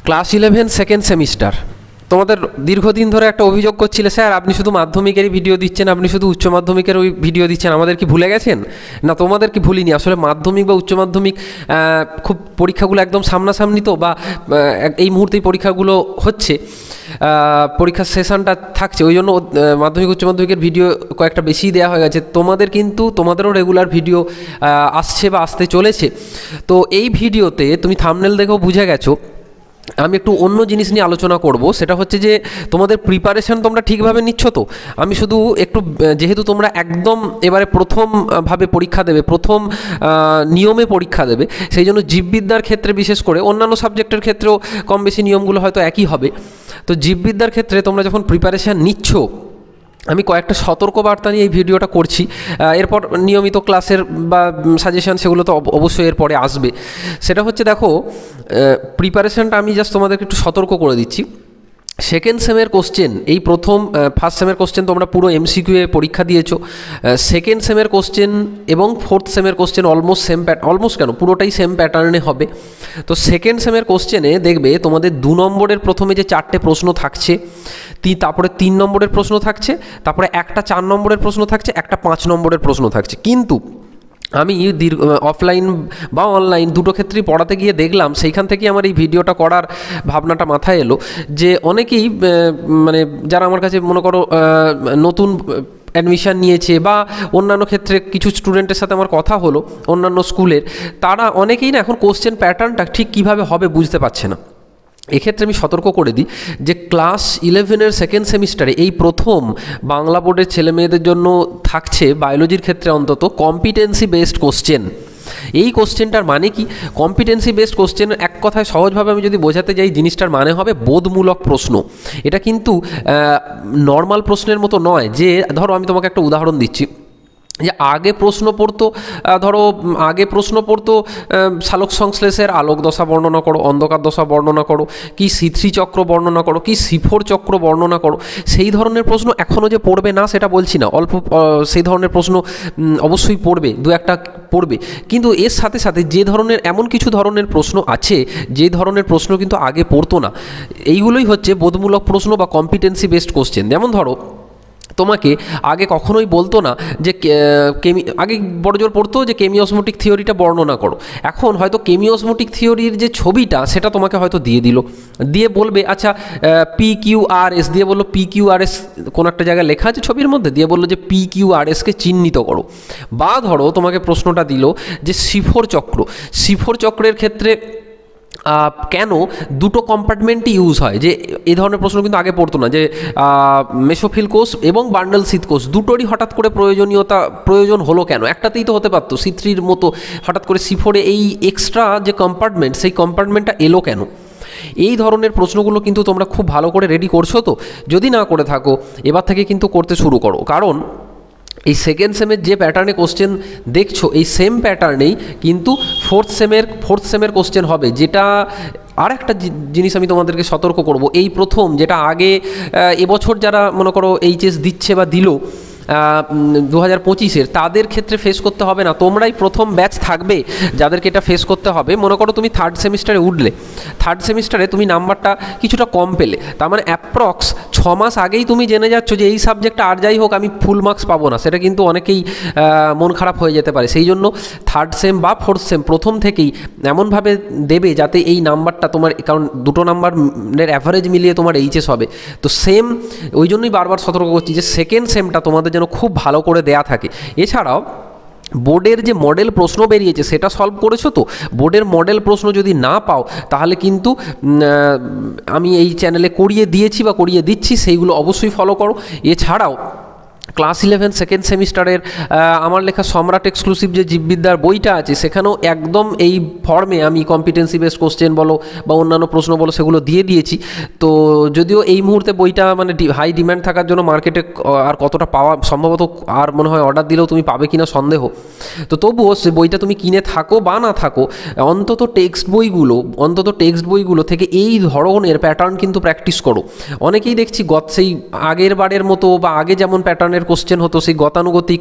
Class 11 second semester তোমাদের দীর্ঘদিন ধরে একটা অভিযোগ করছিলে, স্যার আপনি শুধু মাধ্যমিকেরই ভিডিও দিচ্ছেন, আপনি শুধু উচ্চ মাধ্যমিকের ওই ভিডিও দিচ্ছেন, আমাদের কি ভুলে গেছেন? না, তোমাদের কি ভুলিনি। আসলে মাধ্যমিক বা উচ্চ মাধ্যমিক খুব পরীক্ষাগুলো একদম সামনাসামনি তো, বা এই মুহূর্তেই পরীক্ষাগুলো হচ্ছে, পরীক্ষার সেশনটা থাকছে, ওই জন্য মাধ্যমিক উচ্চ মাধ্যমিকের ভিডিও কয়েকটা বেশি দেওয়া হয়ে গেছে। তোমাদের কিন্তু তোমাদেরও রেগুলার ভিডিও আসছে বা আসতে চলেছে। তো এই ভিডিওতে তুমি থাম্বনেল দেখেও বুঝে গেছো আমি একটু অন্য জিনিস নিয়ে আলোচনা করব। সেটা হচ্ছে যে তোমাদের প্রিপারেশন তোমরা ঠিকভাবে নিচ্ছ তো। আমি শুধু একটু, যেহেতু তোমরা একদম এবারে প্রথমভাবে পরীক্ষা দেবে, প্রথম নিয়মে পরীক্ষা দেবে, সেই জন্য জীববিদ্যার ক্ষেত্রে বিশেষ করে, অন্যান্য সাবজেক্টের ক্ষেত্রেও কম বেশি নিয়মগুলো হয়তো একই হবে। তো জীববিদ্যার ক্ষেত্রে তোমরা যখন প্রিপারেশান নিচ্ছ, আমি কয়েকটা সতর্কবার্তা নিয়ে এই ভিডিওটা করছি। এরপর নিয়মিত ক্লাসের বা সাজেশান সেগুলো তো অবশ্যই এরপরে আসবে। সেটা হচ্ছে, দেখো প্রিপারেশানটা আমি জাস্ট তোমাদেরকে একটু সতর্ক করে দিচ্ছি। সেকেন্ড সেমের কোশ্চেন, এই ফার্স্ট সেমের কোশ্চেন তোমরা পুরো এমসিকিউয়ে পরীক্ষা দিয়েছো। সেকেন্ড সেমের কোশ্চেন এবং ফোর্থ সেমের কোশ্চেন অলমোস্ট কেন পুরোটাই সেম প্যাটার্নে হবে। তো সেকেন্ড সেমের কোশ্চেনে দেখবে তোমাদের 2 নম্বরের প্রথমে যে 4টে প্রশ্ন থাকছে, তারপরে 3 নম্বরের প্রশ্ন থাকছে, তারপরে একটা 4 নম্বরের প্রশ্ন থাকছে, একটা 5 নম্বরের প্রশ্ন থাকছে। কিন্তু আমি অফলাইন বা অনলাইন দুটো ক্ষেত্রেই পড়াতে গিয়ে দেখলাম, সেইখান থেকেই আমার এই ভিডিওটা করার ভাবনাটা মাথায় এলো, যে অনেকেই মানে যারা আমার কাছে মনে করো নতুন অ্যাডমিশান নিয়েছে, বা অন্যান্য ক্ষেত্রে কিছু স্টুডেন্টের সাথে আমার কথা হলো অন্যান্য স্কুলের, তারা অনেকেই না এখন কোশ্চেন প্যাটার্নটা ঠিক কীভাবে হবে বুঝতে পারছে না। এক্ষেত্রে আমি সতর্ক করে দিই যে ক্লাস 11-এর সেকেন্ড সেমিস্টারে এই প্রথম বাংলা বোর্ডের ছেলেমেয়েদের জন্য থাকছে, বায়োলজির ক্ষেত্রে অন্তত, কম্পিটেন্সি বেসড কোশ্চেন। এই কোশ্চেনটার মানে কি? কম্পিটেন্সি বেসড কোশ্চেন এক কথায় সহজভাবে আমি যদি বোঝাতে যাই, জিনিসটার মানে হবে বোধমূলক প্রশ্ন। এটা কিন্তু নর্মাল প্রশ্নের মতো নয়। যে ধরো আমি তোমাকে একটা উদাহরণ দিচ্ছি, যে আগে প্রশ্ন পড়তো সালোক সংশ্লেষের আলোক দশা বর্ণনা করো, অন্ধকার দশা বর্ণনা করো, কি C3 চক্র বর্ণনা করো, কি C4 চক্র বর্ণনা করো। সেই ধরনের প্রশ্ন এখনও যে পড়বে না সেটা বলছি না, সেই ধরনের প্রশ্ন অবশ্যই পড়বে, 2-1টা পড়বে। কিন্তু এর সাথে সাথে এমন কিছু ধরনের প্রশ্ন আছে, যে ধরনের প্রশ্ন কিন্তু আগে পড়তো না। এইগুলোই হচ্ছে বোধমূলক প্রশ্ন বা কম্পিটেন্সি বেসড কোশ্চেন। যেমন ধরো, তোমাকে আগে কখনোই বলতো না যে আগে বড়জোর পড়তো যে কেমিওসমোটিক থিওরিটা বর্ণনা করো। এখন হয়তো কেমিওসমোটিক থিওরির যে ছবিটা সেটা তোমাকে হয়তো দিয়ে বলবে, আচ্ছা PQRS দিয়ে বললো, PQRS কোনো একটা জায়গায় লেখা আছে ছবির মধ্যে, দিয়ে বললো যে PQRSকে চিহ্নিত করো। বা ধরো তোমাকে প্রশ্নটা দিল যে C4 চক্রের ক্ষেত্রে কেন 2টো কম্পার্টমেন্টই ইউজ হয়। যে এই ধরনের প্রশ্ন কিন্তু আগে পড়তো না, যে মেসোফিল কোষ এবং বান্ডল শীত কোষ দুটোরই হঠাৎ করে প্রয়োজন হলো কেন? একটাতেই তো হতে পারতো, C3-র মতো হঠাৎ করে C4-এ এই এক্সট্রা যে কম্পার্টমেন্ট, সেই কম্পার্টমেন্টটা এলো কেন? এই ধরনের প্রশ্নগুলো কিন্তু তোমরা খুব ভালো করে রেডি করছো তো? যদি না করে থাকো, এবার থেকে কিন্তু করতে শুরু করো। কারণ এই সেকেন্ড সেমের যে প্যাটার্নে কোশ্চেন দেখছো, এই সেম প্যাটার্নেই কিন্তু ফোর্থ সেমের কোশ্চেন হবে। যেটা আর একটা জিনিস আমি তোমাদেরকে সতর্ক করব, এই প্রথম যেটা আগে এবছর যারা মনে করো HS দিচ্ছে বা দিল 2025-এর, তাদের ক্ষেত্রে ফেস করতে হবে না। তোমরাই প্রথম ব্যাচ থাকবে যাদেরকে এটা ফেস করতে হবে। মনে করো তুমি থার্ড সেমিস্টারে উঠলে, থার্ড সেমিস্টারে তুমি নাম্বারটা কিছুটা কম পেলে, তার মানে অ্যাপ্রক্স 6 মাস আগেই তুমি জেনে যাচ্ছ যে এই সাবজেক্টটা আর যাই হোক আমি ফুল মার্কস পাবো না। সেটা কিন্তু অনেকেই মন খারাপ হয়ে যেতে পারে। সেই জন্য থার্ড সেম বা ফোর্থ সেম প্রথম থেকেই এমনভাবে দেবে যাতে এই নাম্বারটা তোমার, কারণ 2টো নাম্বারের অ্যাভারেজ মিলিয়ে তোমার HS হবে। তো সেম, ওই জন্যই বারবার সতর্ক করছি যে সেকেন্ড সেমটা তোমাদের যেন খুব ভালো করে দেয়া থাকে। এছাড়াও বোর্ডের যে মডেল প্রশ্ন বেরিয়েছে সেটা সলভ করেছো তো? বোর্ডের মডেল প্রশ্ন যদি না পাও, তাহলে কিন্তু আমি এই চ্যানেলে করিয়ে দিয়েছি বা করিয়ে দিচ্ছি, সেইগুলো অবশ্যই ফলো করো। এছাড়াও ক্লাস 11 সেকেন্ড সেমিস্টারের আমার লেখা সম্রাট এক্সক্লুসিভ যে জীববিদ্যার বইটা আছে, সেখানেও একদম এই ফর্মে আমি কম্পিটেন্সি বেসড কোশ্চেন বলো বা অন্যান্য প্রশ্ন বলো সেগুলো দিয়ে দিয়েছি। তো যদিও এই মুহূর্তে বইটা মানে হাই ডিম্যান্ড থাকার জন্য মার্কেটে আর কতটা পাওয়া সম্ভবত, আর মনে হয় অর্ডার দিলেও তুমি পাবে কিনা সন্দেহ। তো তবুও সে বইটা তুমি কিনে থাকো বা না থাকো, অন্তত টেক্সট বইগুলো থেকে এই ধরনের প্যাটার্ন কিন্তু প্র্যাকটিস করো। অনেকেই দেখছি সেই আগের বারের মতো বা আগে যেমন প্যাটার্নের প্যাটার্নের কোশ্চেন হতো, সেই গতানুগতিক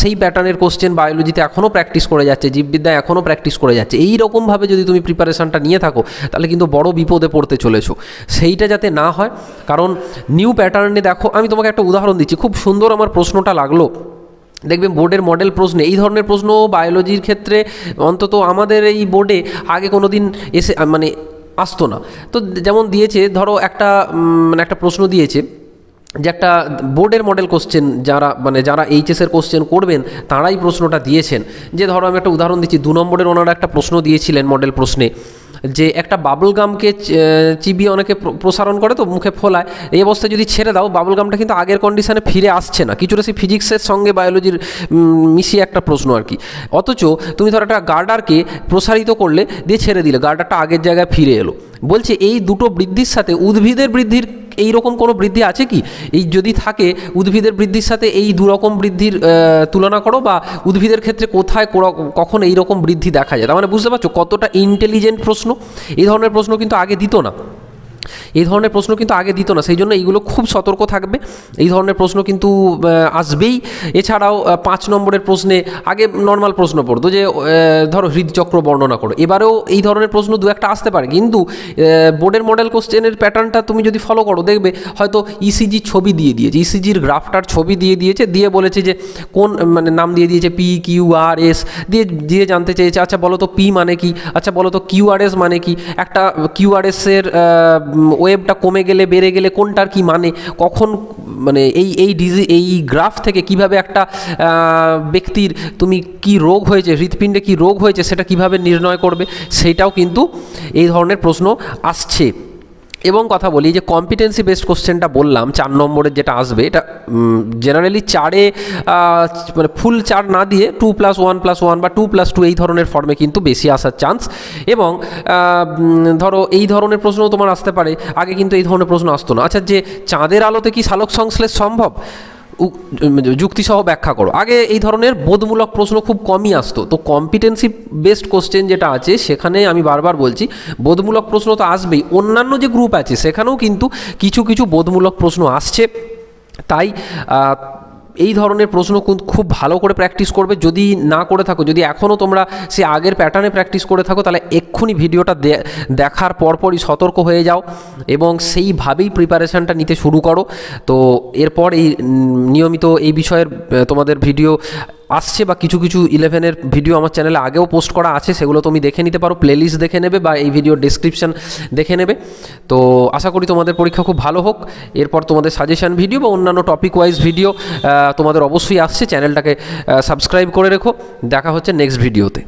সেই প্যাটার্নের কোশ্চেন বায়োলজিতে এখনও প্র্যাকটিস করে যাচ্ছে, জীববিদ্যায় এখনও প্র্যাকটিস করে যাচ্ছে। এই রকমভাবে যদি তুমি প্রিপারেশানটা নিয়ে থাকো তাহলে কিন্তু বড় বিপদে পড়তে চলেছো। সেইটা যাতে না হয়, কারণ নিউ প্যাটার্নে দেখো, আমি তোমাকে একটা উদাহরণ দিচ্ছি, খুব সুন্দর আমার প্রশ্নটা লাগলো। দেখবেন বোর্ডের মডেল প্রশ্নে এই ধরনের প্রশ্ন বায়োলজির ক্ষেত্রে অন্তত আমাদের এই বোর্ডে আগে কোনো দিন এসে মানে আসতো না। তো যেমন দিয়েছে, ধরো একটা একটা প্রশ্ন দিয়েছে যে একটা বোর্ডের মডেল কোশ্চেন, যারা এইচএসের কোশ্চেন করবেন তারাই প্রশ্নটা দিয়েছেন। যে ধরো আমি একটা উদাহরণ দিচ্ছি, 2 নম্বরের ওনারা একটা প্রশ্ন দিয়েছিলেন মডেল প্রশ্নে, যে একটা বাবল গামকে চিবিয়ে অনেকে প্রসারণ করে তো মুখে ফোলায়, এই অবস্থায় যদি ছেড়ে দাও বাবল গামটা কিন্তু আগের কন্ডিশনে ফিরে আসছে না। কিছুটা সেই ফিজিক্সের সঙ্গে বায়োলজির মিশিয়ে একটা প্রশ্ন আর কি। অথচ তুমি ধরো একটা গার্ডারকে প্রসারিত করলে, দিয়ে ছেড়ে দিলে, গার্ডারটা আগের জায়গায় ফিরে এলো। বলছে এই দুটো বৃদ্ধির সাথে উদ্ভিদের বৃদ্ধির এই রকম কোনো বৃদ্ধি আছে কি? এই যদি থাকে উদ্ভিদের বৃদ্ধির সাথে এই দুরকম বৃদ্ধির তুলনা করো, বা উদ্ভিদের ক্ষেত্রে কোথায় কখন এই রকম বৃদ্ধি দেখা যায়। তার মানে বুঝতে পারছো কতটা ইন্টেলিজেন্ট প্রশ্ন। এই ধরনের প্রশ্ন কিন্তু আগে দিত না, সেই জন্য এইগুলো খুব সতর্ক থাকবে। এই ধরনের প্রশ্ন কিন্তু আসবেই। এছাড়াও 5 নম্বরের প্রশ্নে আগে নর্মাল প্রশ্ন পড়তো যে ধরো হৃদচক্র বর্ণনা করো, এবারেও এই ধরনের প্রশ্ন দু একটা আসতে পারে। কিন্তু বোর্ডের মডেল কোশ্চেনের প্যাটার্নটা তুমি যদি ফলো করো, দেখবে হয়তো ইসিজি ছবি দিয়ে দিয়েছে, ইসিজির গ্রাফটার ছবি দিয়ে বলেছে যে কোন নাম দিয়ে দিয়েছে PQRS, দিয়ে জানতে চেয়েছে আচ্ছা বলো তো পি মানে কি, আচ্ছা বলো তো QRS মানে কি, একটা QRS-এর ওয়েবটা কমে গেলে বেড়ে গেলে কোনটার কি মানে, কখন এই গ্রাফ থেকে কিভাবে একটা ব্যক্তির তুমি কি রোগ হয়েছে, হৃৎপিণ্ডে কি রোগ হয়েছে সেটা কিভাবে নির্ণয় করবে, সেইটাও কিন্তু এই ধরনের প্রশ্ন আসছে। এবং কথা বলি যে কম্পিটেন্সি বেসড কোশ্চেনটা বললাম 4 নম্বরের যেটা আসবে, এটা জেনারেলি 4-এ ফুল 4 না দিয়ে 2+1+1 বা 2+2 এই ধরনের ফর্মে কিন্তু বেশি আসার চান্স। এবং ধরো এই ধরনের প্রশ্নও তোমার আসতে পারে, আগে কিন্তু এই ধরনের প্রশ্ন আসতো না। আচ্ছা, যে চাঁদের আলোতে কি সালোক সংশ্লেষ সম্ভব, যুক্তিসহ ব্যাখ্যা করো। আগে এই ধরনের বোধমূলক প্রশ্ন খুব কমই আসতো। তো কম্পিটেন্সি বেসড কোশ্চেন যেটা আছে সেখানে আমি বারবার বলছি বোধমূলক প্রশ্ন তো আসবেই, অন্যান্য যে গ্রুপ আছে সেখানেও কিন্তু কিছু কিছু বোধমূলক প্রশ্ন আসছে। তাই এই ধরনের প্রশ্ন খুব ভালো করে প্র্যাকটিস করবে। যদি না করে থাকো, যদি এখনও তোমরা সে আগের প্যাটার্নে প্র্যাকটিস করে থাকো, তাহলে এক্ষুনি ভিডিওটা দেখার পরপরই সতর্ক হয়ে যাও এবং সেইভাবেই প্রিপারেশানটা নিতে শুরু করো। তো এরপর এই নিয়মিত এই বিষয়ের তোমাদের ভিডিও আসছে, বা কিছু কিছু 11-এর ভিডিও আমার চ্যানেলে আগেও পোস্ট করা আছে, সেগুলো তুমি দেখে নিতে পারো, প্লেলিস্ট দেখে নেবে বা এই ভিডিওর ডেসক্রিপশান দেখে নেবে। তো আশা করি তোমাদের পরীক্ষা খুব ভালো হোক। এরপর তোমাদের সাজেশান ভিডিও বা অন্যান্য টপিক ওয়াইজ ভিডিও তোমাদের অবশ্যই আসছে। চ্যানেলটাকে সাবস্ক্রাইব করে রেখো। দেখা হচ্ছে নেক্সট ভিডিওতে।